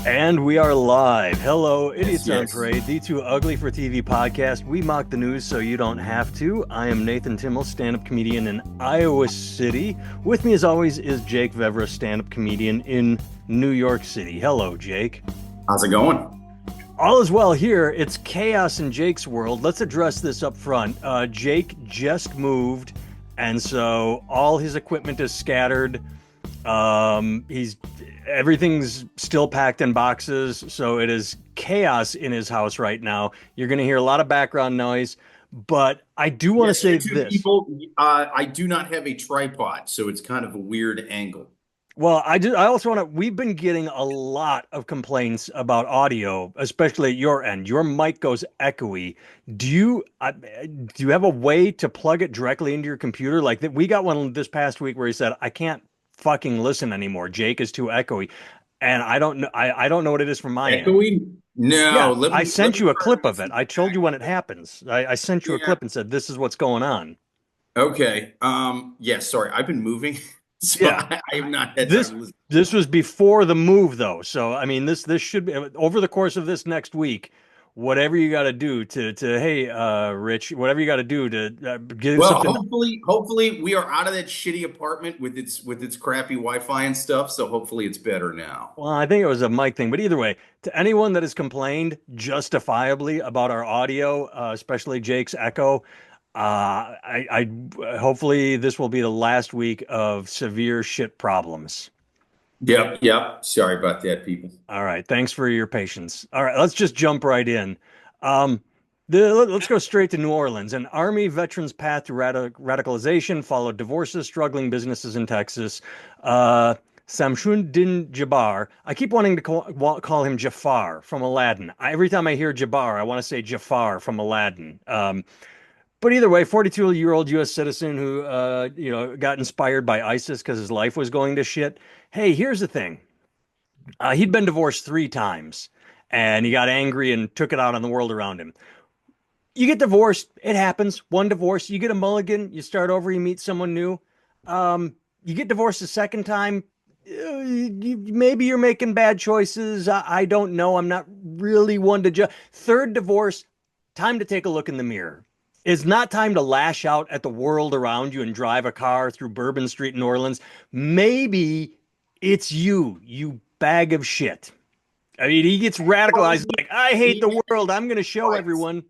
And we are live. Hello, Yes, Idiots on yes. Parade, the Too Ugly for TV podcast. We mock the news so you don't have to. I am Nathan Timmel, stand-up comedian in Iowa City. With me, as always, is Jake Vevra, stand-up comedian in New York City. Hello, Jake. How's it going? All is well here. It's chaos in Jake's world. Let's address this up front. Jake just moved, and so all his equipment is scattered. He's everything's still packed in boxes, so it is chaos in his house right now. You're going to hear a lot of background noise, but I do want to Yes, say YouTube this. people, I do not have a tripod, so it's kind of a weird angle. Well, I also want to. We've been getting a lot of complaints about audio, especially at your end. Your mic goes echoey. Do you have a way to plug it directly into your computer? Like that, we got one this past week where he said, "I can't fucking listen anymore. Jake is too echoey," and I don't know. I don't know what it is from my end. Echoing? No, Yeah, let I me let sent me you a try to clip get of it. some I told back. you when it happens. I sent you a Yeah. clip and said, "This is what's going on." Okay. Yeah, sorry. I've been moving, so Yeah. I have not had time This to listen. this was before the move though. So I mean this should be over the course of this next week, whatever you got to do to hey Rich, whatever you got to do to get Well, something. hopefully we are out of that shitty apartment with its crappy Wi-Fi and stuff, so hopefully it's better now. Well, I think it was a mic thing, but either way, to anyone that has complained justifiably about our audio, especially Jake's echo, I hopefully this will be the last week of severe shit problems. Yep, yep. Sorry about that, people. All right. Thanks for your patience. All right. Let's just jump right in. Um, let's go straight to New Orleans. An Army veteran's path to radicalization followed divorces, struggling businesses in Texas. Shamsud-Din Jabbar. I keep wanting to call him Jafar from Aladdin. Every time I hear Jabbar, I want to say Jafar from Aladdin. But either way, 42-year-old U.S. citizen who, got inspired by ISIS because his life was going to shit. Hey, here's the thing. He'd been divorced 3 times and he got angry and took it out on the world around him. You get divorced, it happens. One divorce, you get a mulligan, you start over, you meet someone new. You get divorced a second time, maybe you're making bad choices. I don't know. I'm not really one to judge. Third divorce, time to take a look in the mirror. It's not time to lash out at the world around you and drive a car through Bourbon Street in New Orleans. Maybe it's you bag of shit. I mean, he gets Well, radicalized like, I hate he the world. I'm going to show wives. everyone.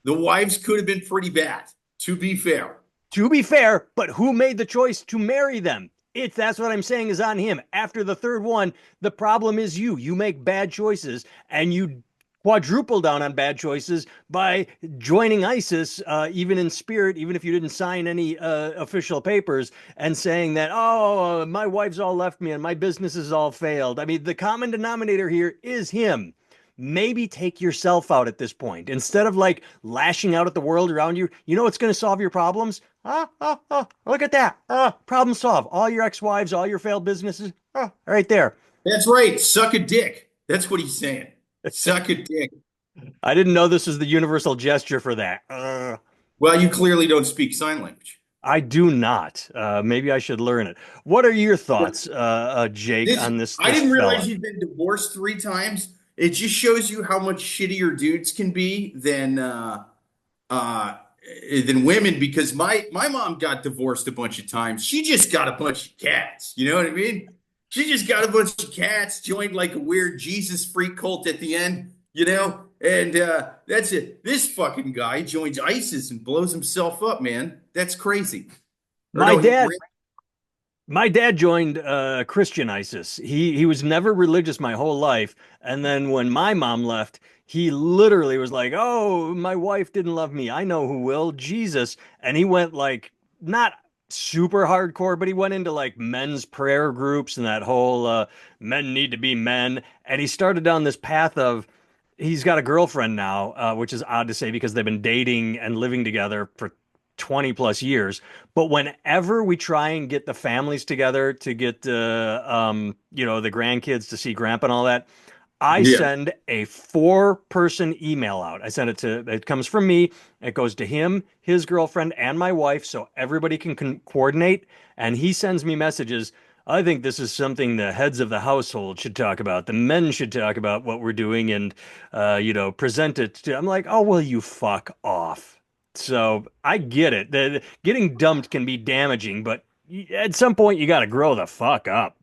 The wives could have been pretty bad, to be fair. To be fair, but who made the choice to marry them? That's what I'm saying is on him. After the third one, the problem is you. You make bad choices and you quadruple down on bad choices by joining ISIS, even in spirit, even if you didn't sign any official papers, and saying that, oh, my wife's all left me and my business has all failed. I mean, the common denominator here is him. Maybe take yourself out at this point. Instead of like lashing out at the world around you, you know what's going to solve your problems? Look at that. Problem solved. All your ex-wives, all your failed businesses, right there. That's right. Suck a dick. That's what he's saying. Suck a dick. I didn't know this was the universal gesture for that. Well, you clearly don't speak sign language. I do not. Maybe I should learn it. What are your thoughts, Jake, on this I this didn't realize fella? you've been divorced 3 times. It just shows you how much shittier dudes can be uh, than women. Because my mom got divorced a bunch of times. She just got a bunch of cats. You know what I mean? She just got a bunch of cats, joined like a weird Jesus freak cult at the end, And that's it. This fucking guy joins ISIS and blows himself up, man. That's crazy. Or My no, he dad ran. My dad joined Christian ISIS. He was never religious my whole life, and then when my mom left, he literally was like, "Oh, my wife didn't love me. I know who will, Jesus." And he went like not super hardcore, but he went into like men's prayer groups and that whole men need to be men. And he started down this path of he's got a girlfriend now, which is odd to say because they've been dating and living together for 20 plus years. But whenever we try and get the families together to get the grandkids to see grandpa and all that, I Yeah. send a 4-person email out. It comes from me. It goes to him, his girlfriend, and my wife, so everybody can coordinate. And he sends me messages. I think this is something the heads of the household should talk about. The men should talk about what we're doing and, present it to. I'm like, oh, well, you fuck off. So I get it. Getting dumped can be damaging, but at some point you got to grow the fuck up.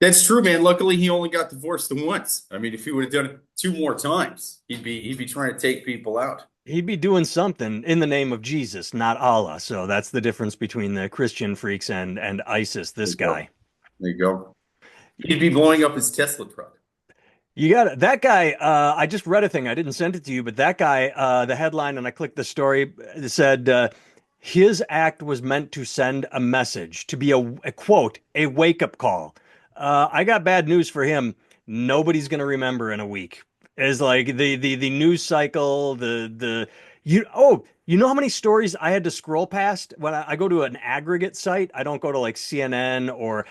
That's true, man. Luckily, he only got divorced once. I mean, if he would have done it two more times, he'd be trying to take people out. He'd be doing something in the name of Jesus, not Allah. So that's the difference between the Christian freaks and ISIS, There this you go. guy. There you go. He'd be blowing up his Tesla truck. You got it. That guy, I just read a thing. I didn't send it to you, but that guy, the headline, and I clicked the story, it said his act was meant to send a message, to be a quote, a wake-up call. I got bad news for him. Nobody's going to remember in a week. Is like the news cycle, you know how many stories I had to scroll past when I go to an aggregate site? I don't go to like CNN or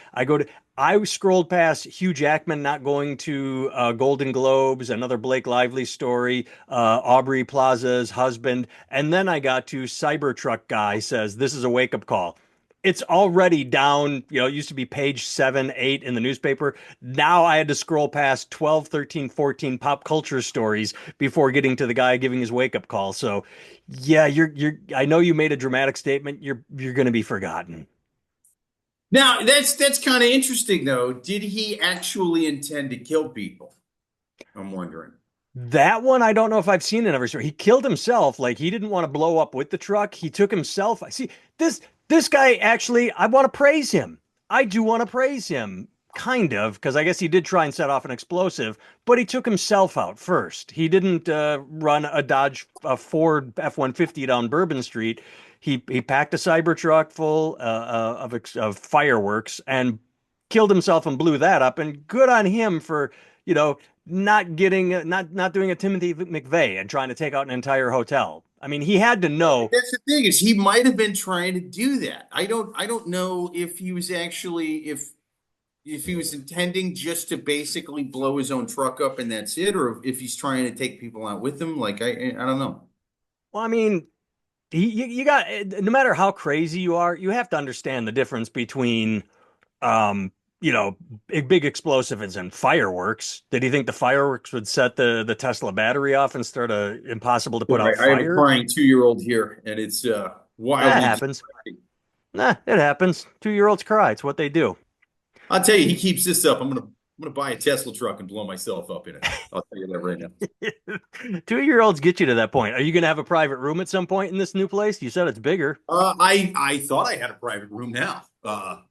I scrolled past Hugh Jackman not going to Golden Globes, another Blake Lively story, Aubrey Plaza's husband, and then I got to Cybertruck guy says this is a wake up call. It's already down, it used to be page 7, 8 in the newspaper. Now I had to scroll past 12, 13, 14 pop culture stories before getting to the guy giving his wake up call. So, yeah, I know you made a dramatic statement. You're going to be forgotten. Now, that's kind of interesting, though. Did he actually intend to kill people? I'm wondering. That one, I don't know if I've seen in every story. He killed himself. Like he didn't want to blow up with the truck. He took himself. I see this guy actually, I want to praise him. I do want to praise him, kind of, because I guess he did try and set off an explosive, but he took himself out first. He didn't run a Ford F-150 down Bourbon Street. He packed a Cybertruck full of fireworks and killed himself and blew that up. And good on him for, you know, not doing a Timothy McVeigh and trying to take out an entire hotel. I mean, he had to know. That's the thing is he might have been trying to do that. I don't know if he was actually if he was intending just to basically blow his own truck up and that's it, or if he's trying to take people out with him. Like I don't know. Well, I mean, you got no matter how crazy you are, you have to understand the difference between um, big explosives and fireworks. Did he think the fireworks would set the Tesla battery off and start a impossible to put out Right. I have a fire? crying 2-year-old here, and it's That wildly happens. distracting. Nah, it happens. 2-year-olds cry. It's what they do. I'll tell you, he keeps this up. I'm gonna buy a Tesla truck and blow myself up in it. I'll tell you that right now. 2-year-olds get you to that point. Are you going to have a private room at some point in this new place? You said it's bigger. I thought I had a private room now.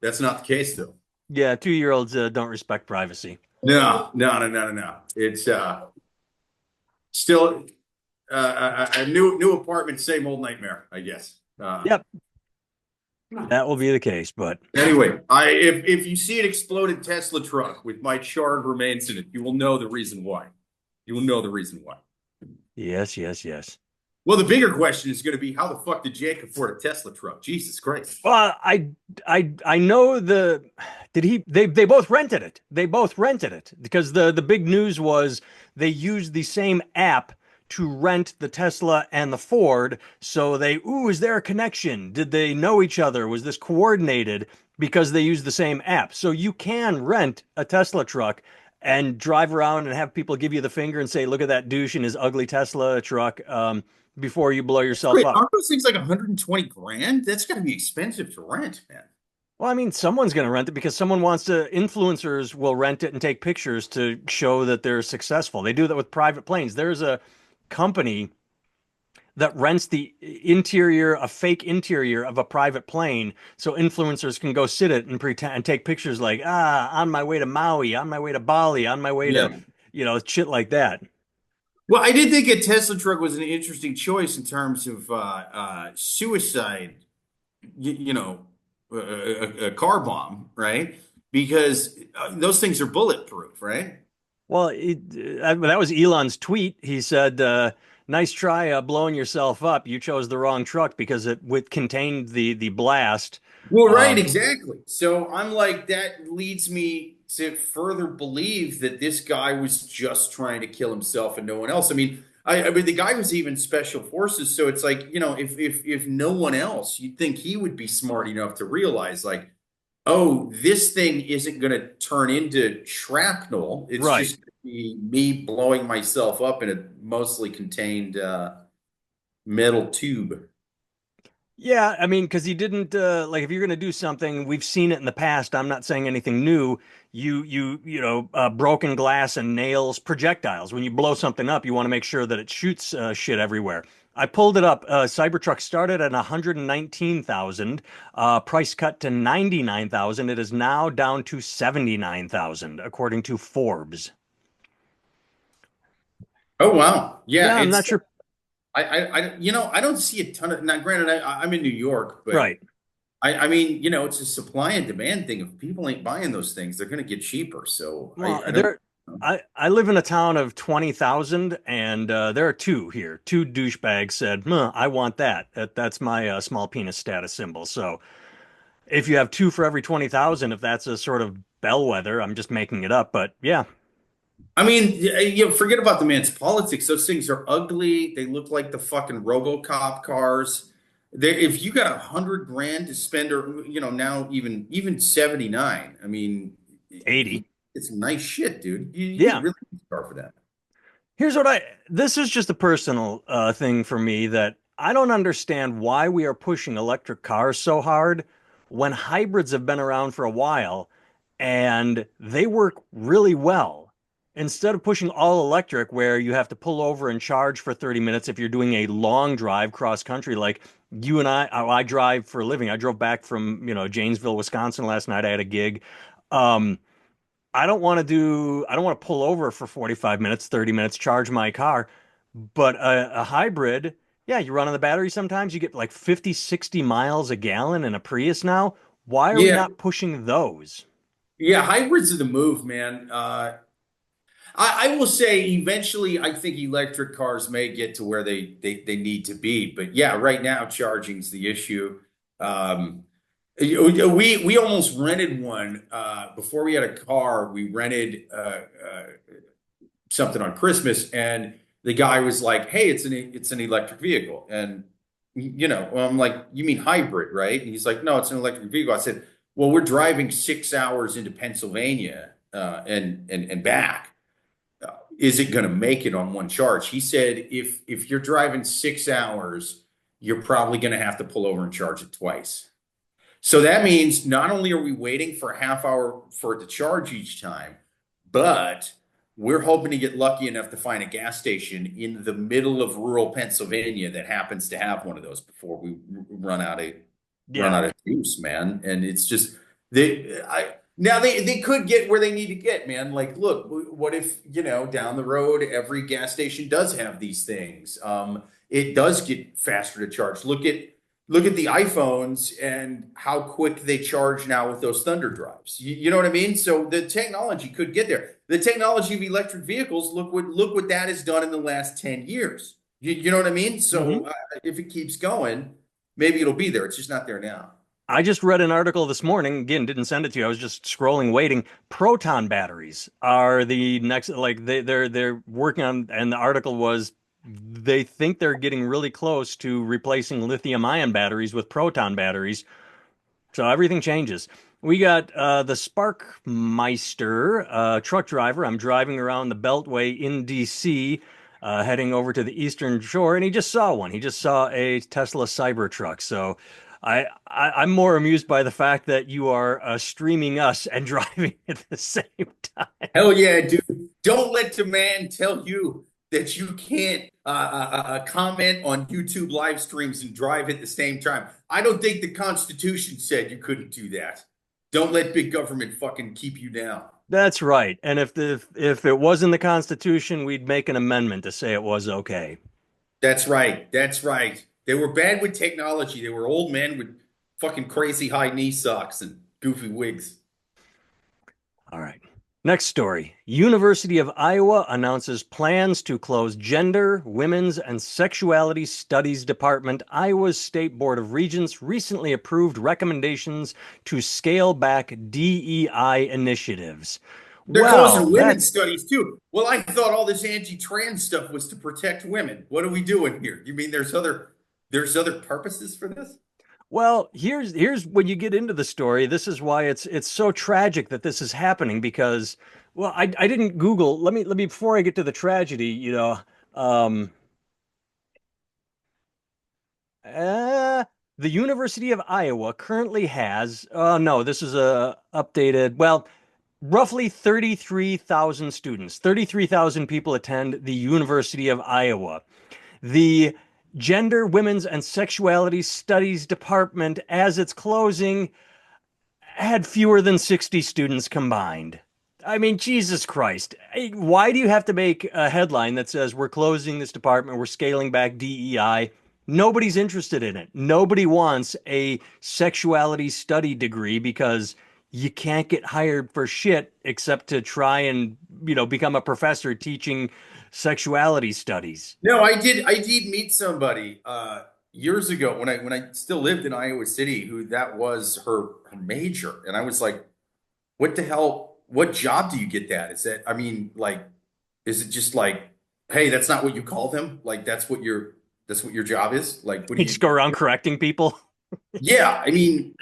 That's not the case though. Yeah, 2-year-olds don't respect privacy. No, no, no, no, no, no. It's still a new apartment, same old nightmare, I guess. Yep, that will be the case. But Anyway, if you see an exploded Tesla truck with my charred remains in it, you will know the reason why. You will know the reason why. yes, yes, yes. Well, the bigger question is going to be how the fuck did Jake afford a Tesla truck? Jesus Christ. Well, I know they both rented it. They both rented it because the big news was they used the same app to rent the Tesla and the Ford. So is there a connection? Did they know each other? Was this coordinated because they used the same app? So you can rent a Tesla truck and drive around and have people give you the finger and say, look at that douche in his ugly Tesla truck, before you blow yourself Wait, up. aren't those things like 120 grand? That's got to be expensive to rent, man. Well, I mean, someone's going to rent it because someone wants to, influencers will rent it and take pictures to show that they're successful. They do that with private planes. There's a company that rents the interior, a fake interior of a private plane so influencers can go sit it and pretend and take pictures like, on my way to Maui, on my way to Bali, on my way to, Yeah. shit like that. Well, I did think a Tesla truck was an interesting choice in terms of suicide, you know, a car bomb, right? Because those things are bulletproof, right? Well, that was Elon's tweet. He said, "Nice try blowing yourself up. You chose the wrong truck because it contained the blast." Well, right, Um, exactly. So I'm like, that leads me to further believe that this guy was just trying to kill himself and no one else. I mean, the guy was even special forces, so it's like, if no one else, you'd think he would be smart enough to realize, like, oh, this thing isn't going to turn into shrapnel. It's Right. just going to be me blowing myself up in a mostly contained metal tube. Yeah, I mean, because he didn't like if you're going to do something, we've seen it in the past. I'm not saying anything new. Broken glass and nails, projectiles. When you blow something up, you want to make sure that it shoots shit everywhere. I pulled it up. Cybertruck started at 119,000, price cut to 99,000. It is now down to 79,000, according to Forbes. Oh wow, yeah, Yeah, I'm not it's sure. I don't see a ton of now. Granted, I'm in New York, but Right. I mean, it's a supply and demand thing. If people ain't buying those things, they're going to get cheaper. So Well, I don't. I live in a town of 20,000 and there are two here. Two douchebags said, "Huh, I want that. That's my small penis status symbol." So if you have two for every 20,000, if that's a sort of bellwether, I'm just making it up, but yeah, I mean, forget about the man's politics. Those things are ugly. They look like the fucking RoboCop cars. If you got 100 grand to spend, or now even 79, I mean, 80. it's nice shit, dude. You get Yeah. really good car for that. Here's this is just a personal thing for me that I don't understand why we are pushing electric cars so hard when hybrids have been around for a while and they work really well. Instead of pushing all electric where you have to pull over and charge for 30 minutes if you're doing a long drive cross country, like you and I drive for a living. I drove back from, Janesville, Wisconsin last night. I had a gig. Um, I don't want to pull over for 45 minutes, 30 minutes, charge my car. But a hybrid, yeah, you run on the battery sometimes, you get like 50, 60 miles a gallon in a Prius now. Why are we Yeah, not pushing those? yeah, hybrids are the move, man. I will say eventually I think electric cars may get to where they need to be. But yeah, right now charging's the issue. Um, we almost rented one before we had a car. We rented something on Christmas, and the guy was like, "Hey, it's an electric vehicle," and I'm like, "You mean hybrid, right?" And he's like, "No, it's an electric vehicle." I said, "Well, we're driving 6 hours into Pennsylvania and back. Is it going to make it on one charge?" He said, "If you're driving 6 hours, you're probably going to have to pull over and charge it twice." So that means not only are we waiting for a half hour for it to charge each time, but we're hoping to get lucky enough to find a gas station in the middle of rural Pennsylvania that happens to have one of those before we run out of run Yeah. out of juice, man. And it's just they could get where they need to get, man. Like, look, what if down the road every gas station does have these things? It does get faster to charge. Look at the iPhones and how quick they charge now with those Thunder drives. You know what I mean? So the technology could get there. The technology of electric vehicles, look what that has done in the last 10 years. You know what I mean? Hmm. So if it keeps going, maybe it'll be there. It's just not there now. I just read an article this morning. Again, didn't send it to you. I was just scrolling, waiting. Proton batteries are the next, like they're working on, and the article was they think they're getting really close to replacing lithium ion batteries with proton batteries. So everything changes. We got the Sparkmeister truck driver. I'm driving around the Beltway in DC, heading over to the Eastern Shore, and he just saw one. He just saw a Tesla Cybertruck. So I'm more amused by the fact that you are streaming us and driving at the same time. Hell yeah, dude. Don't let the man tell you that you can't comment on YouTube live streams and drive at the same time. I don't think the Constitution said you couldn't do that. Don't let big government fucking keep you down. That's right. And if it was in the Constitution, we'd make an amendment to say it was okay. That's right. That's right. They were bad with technology. They were old men with fucking crazy high knee socks and goofy wigs. All right. Next story. University of Iowa announces plans to close Gender, Women's, and Sexuality Studies Department. Iowa's State Board of Regents recently approved recommendations to scale back DEI initiatives. They're closing Well, women's that's studies too. Well, I thought all this anti-trans stuff was to protect women. What are we doing here? You mean there's other purposes for this? Well, here's when you get into the story. This is why it's so tragic that this is happening because, well, I didn't Google. Let me before I get to the tragedy, um, uh, the University of Iowa currently has. No, this is a updated. Well, roughly 33,000 students. 33,000 people attend the University of Iowa. The Gender, Women's, and Sexuality Studies Department, as it's closing, had fewer than 60 students combined. I mean, Jesus Christ. Why do you have to make a headline that says we're closing this department, we're scaling back DEI? Nobody's interested in it. Nobody wants a sexuality study degree because you can't get hired for shit except to try and, become a professor teaching sexuality studies. No, I did meet somebody years ago when I still lived in Iowa City who that was her major. And I was like, what the hell? What job do you get that? Is that, I mean, like, is it just like, hey, that's not what you call them? Like that's what your job is? Like, what do You you just go around correcting people. Yeah, I mean,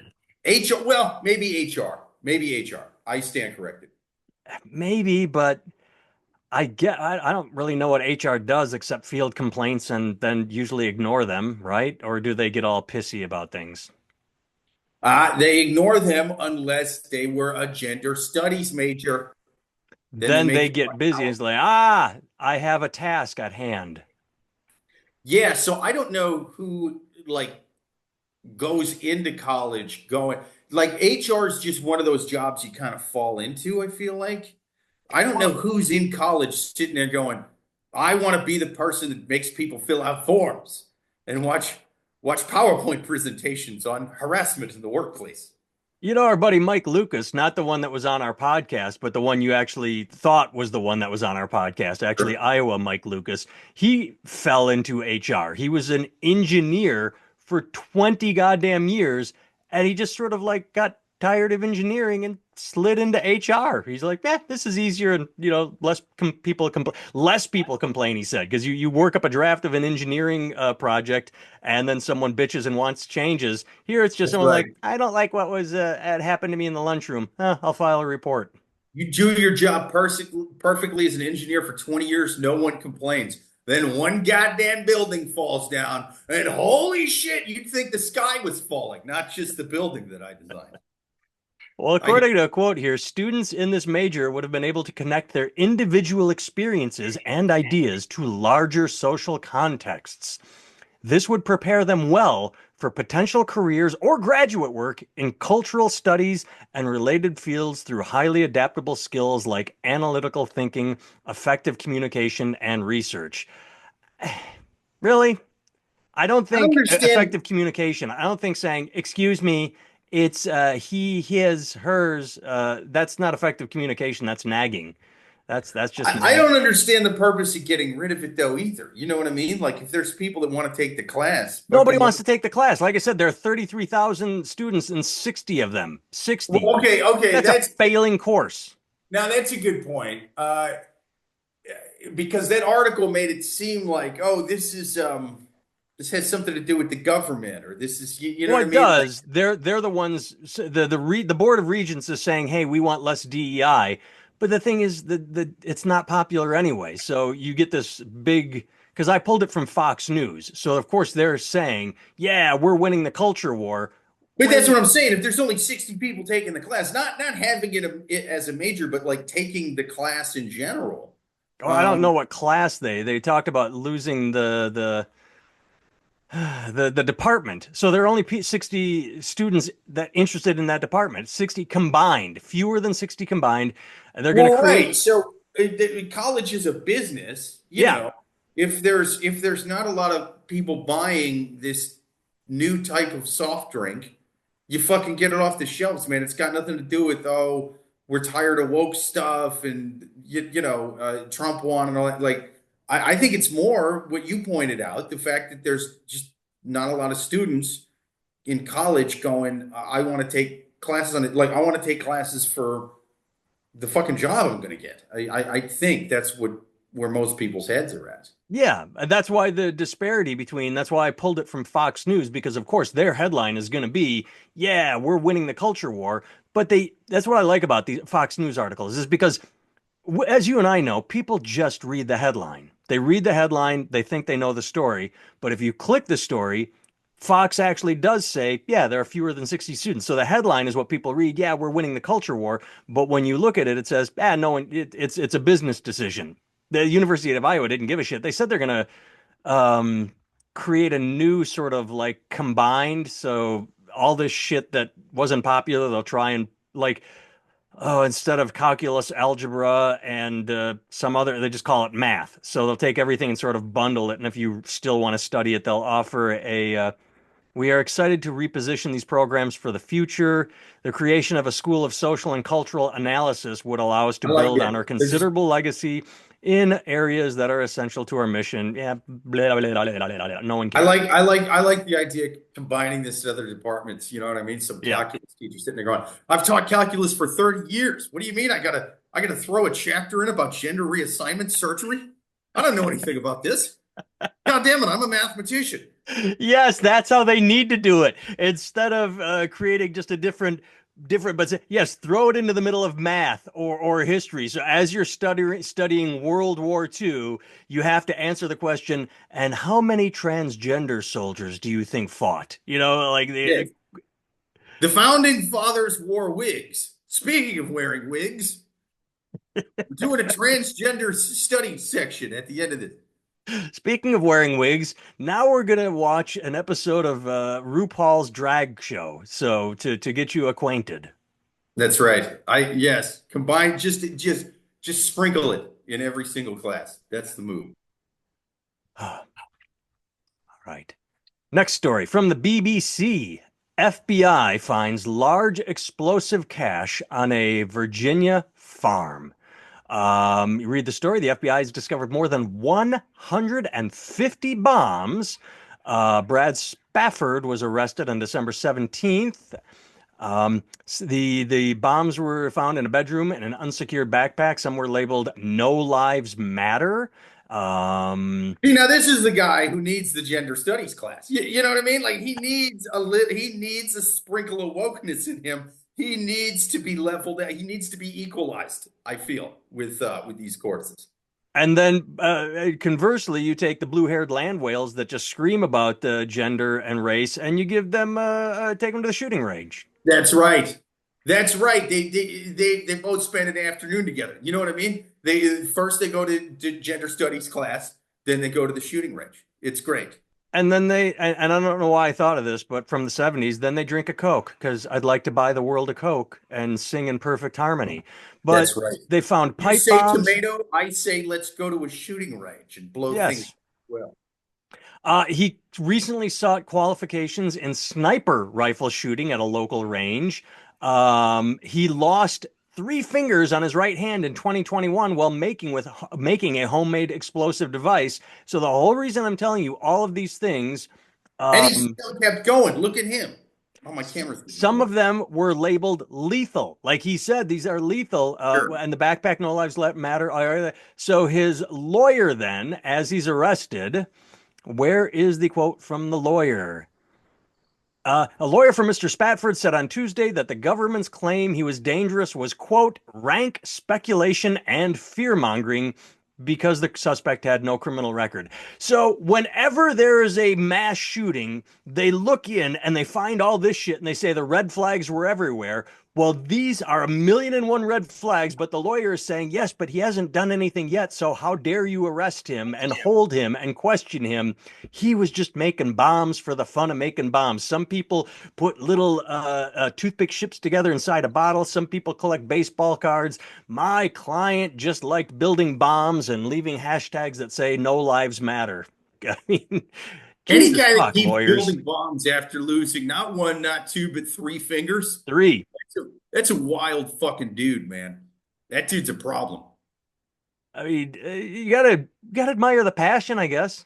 HR, well, maybe HR. Maybe HR. I stand corrected. Maybe, but I don't really know what HR does except field complaints and then usually ignore them, right? Or do they get all pissy about things? They ignore them unless they were a gender studies major. Then they Then make they fun get busy. of. It's like, I have a task at hand. Yeah, so I don't know who like goes into college going like HR is just one of those jobs you kind of fall into, I feel like. I don't know Well, who's in college sitting there going, I want to be the person that makes people fill out forms and watch PowerPoint presentations on harassment in the workplace. our buddy Mike Lucas, not the one that was on our podcast, but the one you actually thought was the one that was on our podcast, actually, Iowa Mike Lucas, he fell into HR. He was an engineer for 20 goddamn years, and he just sort of like got tired of engineering and slid into HR. He's like, this is easier and, less people complain, he said, because you work up a draft of an engineering project and then someone bitches and wants changes. Here it's just That's someone right. like, I don't like what was had happened to me in the lunchroom. I'll file a report. You do your job perfectly as an engineer for 20 years, no one complains. Then one goddamn building falls down, and holy shit, you'd think the sky was falling, not just the building that I designed. Well, I get according to a quote here, students in this major would have been able to connect their individual experiences and ideas to larger social contexts. This would prepare them well for potential careers or graduate work in cultural studies and related fields through highly adaptable skills like analytical thinking, effective communication, and research. Really? I don't I think understand. effective communication. I don't think saying, "Excuse me, it's he, his, hers." That's not effective communication. That's nagging. That's just I don't nagging. understand the purpose of getting rid of it though either. You know what I mean? Like if there's people that want to take the class, Nobody fucking let. wants to take the class. Like I said, there are 33,000 students and 60 of them. 60. Well, okay, That's a failing course. that's a good point. Because that article made it seem like, oh, this has something to do with the government, or this is you know Well, what I it mean? Like, does. They're the ones. The board of regents is saying, "Hey, we want less DEI," but the thing is that it's not popular anyway. So you get this big because I pulled it from Fox News. So of course they're saying, "Yeah, we're winning the culture war." but that's When what I'm saying. If there's only 60 people taking the class, not having it as a major, but like taking the class in general. oh, I don't know Um, what class they talked about losing the department. So there are only 60 students that interested in that department. 60 combined, fewer than 60 combined. And they're going to well, create, right. So college is a business. You yeah. know, if there's not a lot of people buying this new type of soft drink, you fucking get it off the shelves, man. It's got nothing to do with we're tired of woke stuff and Trump won and all that. Like I think it's more what you pointed out, the fact that there's just not a lot of students in college going, I want to take classes on it. Like I want to take classes for the fucking job I'm going to get. I think that's where most people's heads are at. Yeah, that's why the disparity between that's why I pulled it from Fox News because of course their headline is going to be, yeah, we're winning the culture war, but they that's what I like about the Fox News articles is because as you and I know, people just read the headline. They read the headline, they think they know the story, but if you click the story, Fox actually does say, yeah, there are fewer than 60 students. So the headline is what people read, yeah, we're winning the culture war, but when you look at it, it says, no one, it's a business decision. The University of Iowa didn't give a shit. They said they're going to create a new sort of like combined. So all this shit that wasn't popular, they'll try and like, oh, instead of calculus, algebra, and some other, they just call it math. So they'll take everything and sort of bundle it. And if you still want to study it, they'll offer we are excited to reposition these programs for the future. The creation of a school of social and cultural analysis would allow us to I like build on it. our considerable legacy in areas that are essential to our mission. Yeah, blah, blah, blah, blah, blah, blah. No one cares. I like the idea of combining this to other departments. You know what I mean? Some Yeah. calculus teachers sitting there going, "I've taught calculus for 30 years. What do you mean I gotta throw a chapter in about gender reassignment surgery? I don't know anything about this. God damn it, I'm a mathematician." Yes, that's how they need to do it. Instead of creating just a different, but yes, throw it into the middle of math or history. So as you're studying World War II, you have to answer the question, and how many transgender soldiers do you think fought? You know, like Yes. The founding fathers wore wigs. Speaking of wearing wigs, we're doing a transgender study section at the end of this. speaking of wearing wigs, now we're gonna watch an episode of RuPaul's drag show. So to get you acquainted. That's right. Yes, combine just sprinkle it in every single class. That's the move. All right. Next story from the BBC. FBI finds large explosive cache on a Virginia farm. You read the story. The FBI has discovered more than 150 bombs. Brad Spafford was arrested on December 17th. The bombs were found in a bedroom in an unsecured backpack. Some were labeled "No Lives Matter." Um, You know, this is the guy who needs the gender studies class. You know what I mean? Like he needs a sprinkle of wokeness in him. He needs to be leveled out. He needs to be equalized, I feel, with these courses. And then conversely, you take the blue-haired land whales that just scream about gender and race, and you give them take them to the shooting range. That's right. That's right. They both spend an afternoon together. You know what I mean? They go to gender studies class, then they go to the shooting range. It's great. And then and I don't know why I thought of this, but from the 70s, then they drink a Coke because I'd like to buy the world a Coke and sing in perfect harmony. But That's right. they found You pipe say bombs. tomato, I say let's go to a shooting range and blow things Yes. well. He recently sought qualifications in sniper rifle shooting at a local range. He lost three fingers on his right hand in 2021 while making a homemade explosive device. So the whole reason I'm telling you all of these things, And he um, still kept going. Look at him. Oh, my camera's getting some warm. of them were labeled lethal. Like he said, these are lethal. Sure. And the backpack, no lives matter. So his lawyer then, as he's arrested, where is the quote from the lawyer? A lawyer for Mr. Spafford said on Tuesday that the government's claim he was dangerous was, quote, rank speculation and fear mongering because the suspect had no criminal record. So whenever there is a mass shooting, they look in and they find all this shit and they say the red flags were everywhere. Well, these are a million and one red flags, but the lawyer is saying, yes, but he hasn't done anything yet. So how dare you arrest him and hold him and question him? He was just making bombs for the fun of making bombs. Some people put little toothpick ships together inside a bottle. Some people collect baseball cards. My client just liked building bombs and leaving hashtags that say "No Lives Matter." I mean, Any Jesus guy that fuck, keeps lawyers. building bombs after losing not one, not two, but three fingers, Three. that's a wild fucking dude, man. That dude's a problem. I mean, you gotta admire the passion, I guess.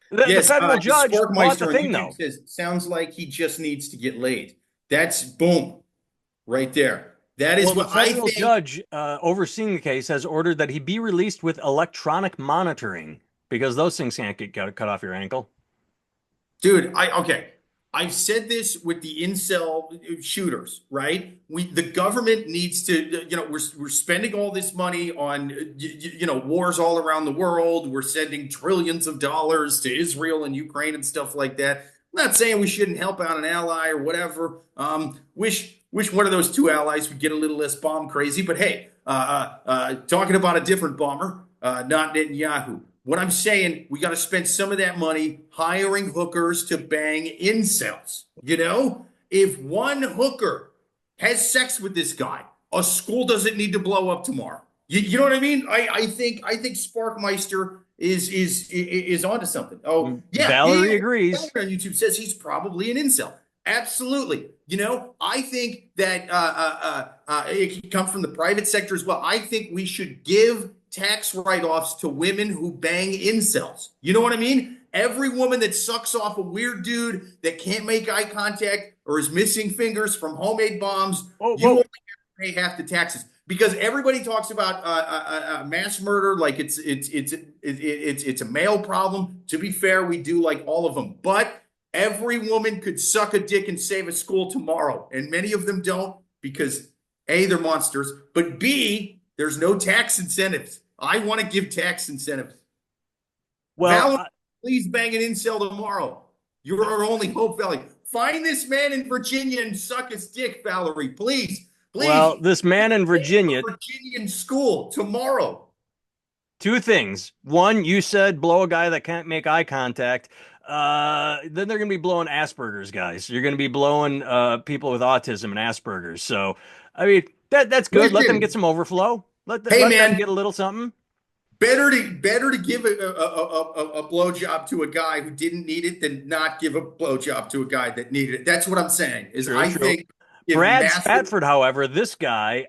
The Yes, federal judge bought the Sporkmeister on thing, YouTube though. says, sounds like he just needs to get laid. That's boom, right there. That is Well, the what I federal think. judge overseeing the case has ordered that he be released with electronic monitoring because those things can't get cut off your ankle. Dude, okay. I've said this with the incel shooters, right? The government needs to, we're spending all this money on, wars all around the world. We're sending trillions of dollars to Israel and Ukraine and stuff like that. I'm not saying we shouldn't help out an ally or whatever. Wish one of those two allies would get a little less bomb crazy. But hey, talking about a different bomber, not Netanyahu. What I'm saying, we got to spend some of that money hiring hookers to bang incels. If one hooker has sex with this guy, a school doesn't need to blow up tomorrow. You know what I mean? I think Sparkmeister is onto something. Oh yeah, Valerie agrees. on YouTube says he's probably an incel. Absolutely. I think that it can come from the private sector as well. I think we should give tax write-offs to women who bang incels. You know what I mean? Every woman that sucks off a weird dude that can't make eye contact or is missing fingers from homemade bombs, Whoa, you only whoa. have to pay half the taxes. Because everybody talks about mass murder like it's a male problem. To be fair, we do like all of them, but every woman could suck a dick and save a school tomorrow, and many of them don't because A, they're monsters, but B, there's no tax incentives. I want to give tax incentives. Well, Valerie, please bang an incel tomorrow. You're our only hope, Valerie. Find this man in Virginia and suck his dick, Valerie. Please, please. this man in Virginia, Virginian school tomorrow. two things. One, you said blow a guy that can't make eye contact. Then they're going to be blowing Asperger's guys. You're going to be blowing people with autism and Asperger's. So, I mean, that's good. Let them get Listen, some overflow. Let hey let them man, get a little something. better to give a blowjob to a guy who didn't need it than not give a blowjob to a guy that needed it. That's what I'm saying. Is True, I true. think if Brad massive, Spafford, however, this guy,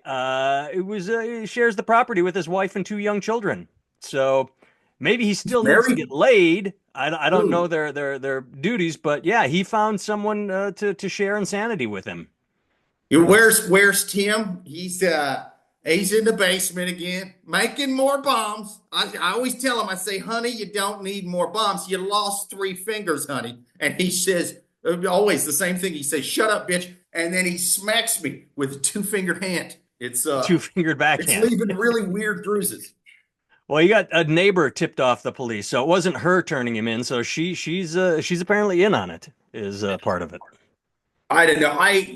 he shares the property with his wife and two young children. So maybe he still needs to get married, laid. I don't know dude. their duties, but yeah, he found someone to share insanity with him. Where's Tim? He's in the basement again, making more bombs. I always tell him, I say, honey, you don't need more bombs. You lost three fingers, honey. And he says, always the same thing. He says, shut up, bitch. And then he smacks me with a two-fingered hand. Two-fingered It's backhand. leaving really weird bruises. Well, you got a neighbor tipped off the police, so it wasn't her turning him in. So she's apparently in on it. Is part of it. I don't know. I,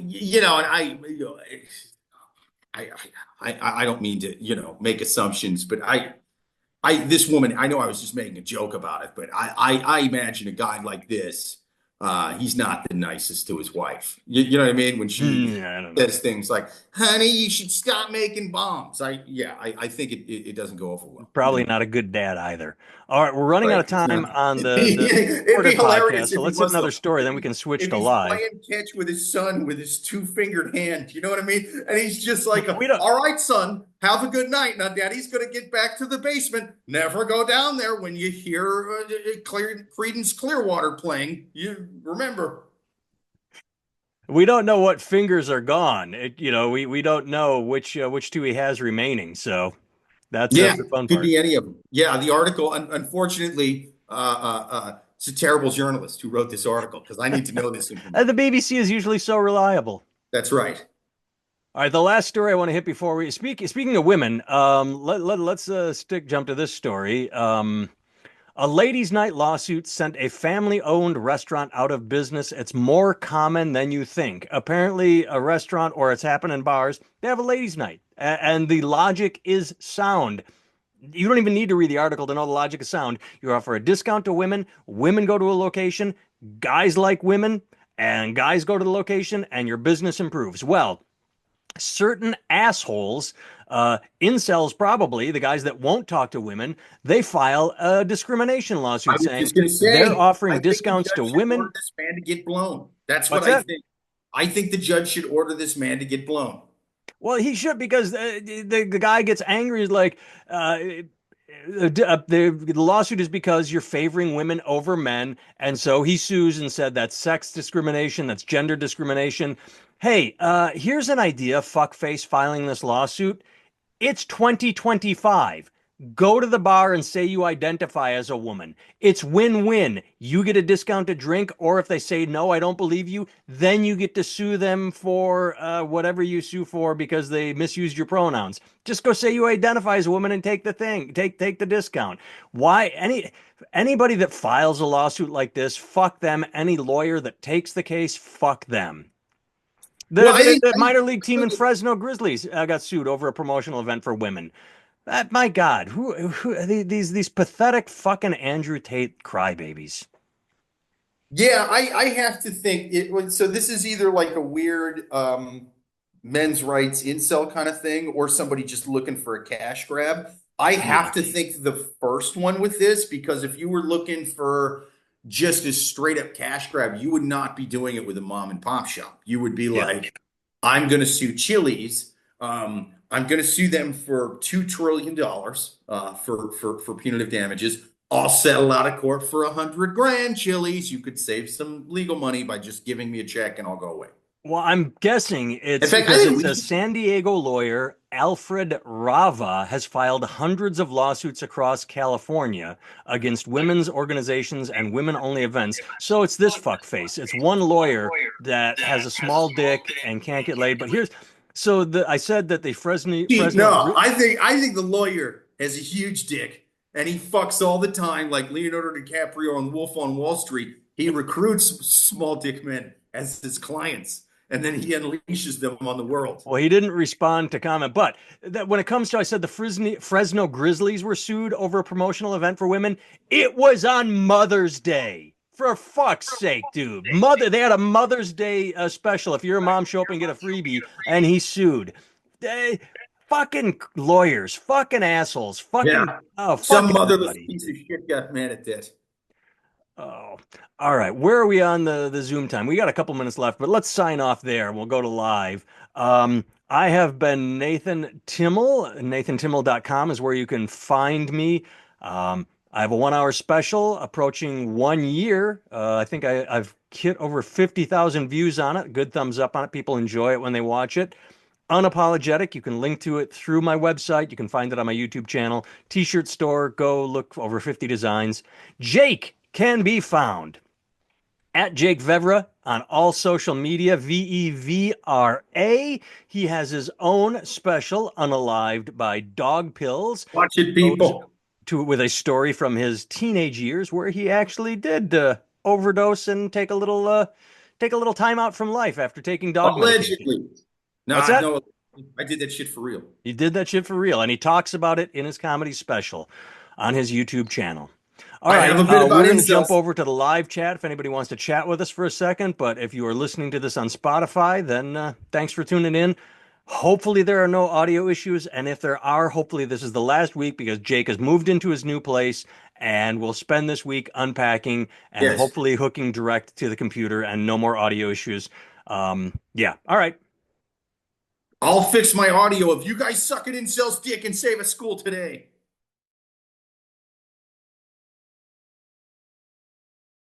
I don't mean to, make assumptions, but this woman, I know I was just making a joke about it, but I imagine a guy like this, he's not the nicest to his wife. You know what I mean? When she I don't know. says things like, honey, you should stop making bombs. I think it doesn't go over well. Probably not a good dad either. All right, we're running out Right. of It's time not. on the It'd be recorded podcast, hilarious so if he let's hit was another though. story, then we can switch If to he's live. playing catch with his son with his two-fingered hand, you know what I mean? And he's just like, We don't. all right, son, have a good night. Now, daddy's going to get back to the basement. Never go down there when you hear Creedence Clearwater playing. You remember. We don't know what fingers are gone. We don't know which two he has remaining. So that's Yeah, the fun could part. be any of them. Yeah, the article, unfortunately, it's a terrible journalist who wrote this article because I need to know this information. The BBC is usually so reliable. That's right. All right, the last story I want to hit before we speak. Speaking of women, let's jump to this story. A ladies' night lawsuit sent a family-owned restaurant out of business. It's more common than you think. Apparently, a restaurant, or it's happened in bars, they have a ladies' night, and the logic is sound. You don't even need to read the article to know the logic is sound. You offer a discount to women. Women go to a location. Guys like women, and guys go to the location, and your business improves. Well, certain assholes, incels probably, the guys that won't talk to women, they file a discrimination I lawsuit was saying just going to they're say, I offering think the discounts to judge should order women. this man to get blown. That's what What's I that? think. I think the judge should order this man to get blown. Well, he should because the guy gets angry. He's like, the lawsuit is because you're favoring women over men. And so he sues and said that's sex discrimination, that's gender discrimination. Hey, here's an idea, fuckface filing this lawsuit. It's 2025. Go to the bar and say you identify as a woman. It's win-win. You get a discounted drink, or if they say, no, I don't believe you, then you get to sue them for whatever you sue for because they misused your pronouns. Just go say you identify as a woman and take the thing, take the discount. Why anybody that files a lawsuit like this, fuck them. Any lawyer that takes the case, fuck them. The, Well, I the, think the minor league team in Fresno Grizzlies got sued over a promotional event for women. My God, who these pathetic fucking Andrew Tate crybabies? yeah, I have to think so this is either like a weird men's rights incel kind of thing or somebody just looking for a cash grab. I Yeah. have to think the first one with this because if you were looking for just a straight up cash grab, you would not be doing it with a mom and pop shop. You would be Yeah. like, I'm going to sue Chili's. I'm going to sue them for $2 trillion for punitive damages. I'll settle out of court for 100 grand, Chili's. You could save some legal money by just giving me a check and I'll go away. Well, I'm guessing In it's fact, I because think it's a we, San Diego lawyer, Alfred Rava, has filed hundreds of lawsuits across California against women's organizations and women-only events. So it's this fuckface. It's one lawyer that has a small dick and can't get laid. But here's so I said that the no, I think the lawyer has a huge dick and he fucks all the time, like Leonardo DiCaprio on Wolf on Wall Street. He recruits small dick men as his clients, and then he unleashes them on the world. Well, he didn't respond to comment, but that when it comes to, I said the Fresno Grizzlies were sued over a promotional event for women. It was on Mother's Day. For fuck's sake, dude. They had a Mother's Day special. If you're a mom, show up and get a freebie, and he sued. They, fucking lawyers, fucking assholes, Yeah. fuck Some motherless everybody. piece of shit got mad at that. Oh, all right. Where are we on the Zoom time? We got a couple minutes left, but let's sign off there. We'll go to live. I have been Nathan Timmel. NathanTimmel.com is where you can find me. I have a 1 hour special approaching 1 year. I think I've hit over 50,000 views on it. Good thumbs up on it. People enjoy it when they watch it. Unapologetic. You can link to it through my website. You can find it on my YouTube channel. T-shirt store. Go look over 50 designs. Jake can be found at Jake Vevra on all social media, Vevra. He has his own special, Unalived by Dog Pills. Watch it, Goes people. to with a story from his teenage years where he actually did overdose and take a little time out from life after taking dog medication. Allegedly. What's Nah, that? no, I did that shit for real. He did that shit for real, and he talks about it in his comedy special on his YouTube channel. All I have right, a bit we're about going to incels. jump over to the live chat if anybody wants to chat with us for a second. But if you are listening to this on Spotify, then thanks for tuning in. Hopefully, there are no audio issues. And if there are, hopefully, this is the last week because Jake has moved into his new place and we'll spend this week unpacking and Yes. hopefully hooking direct to the computer and no more audio issues. Yeah. All right. I'll fix my audio if you guys suck it incels dick and save a school today.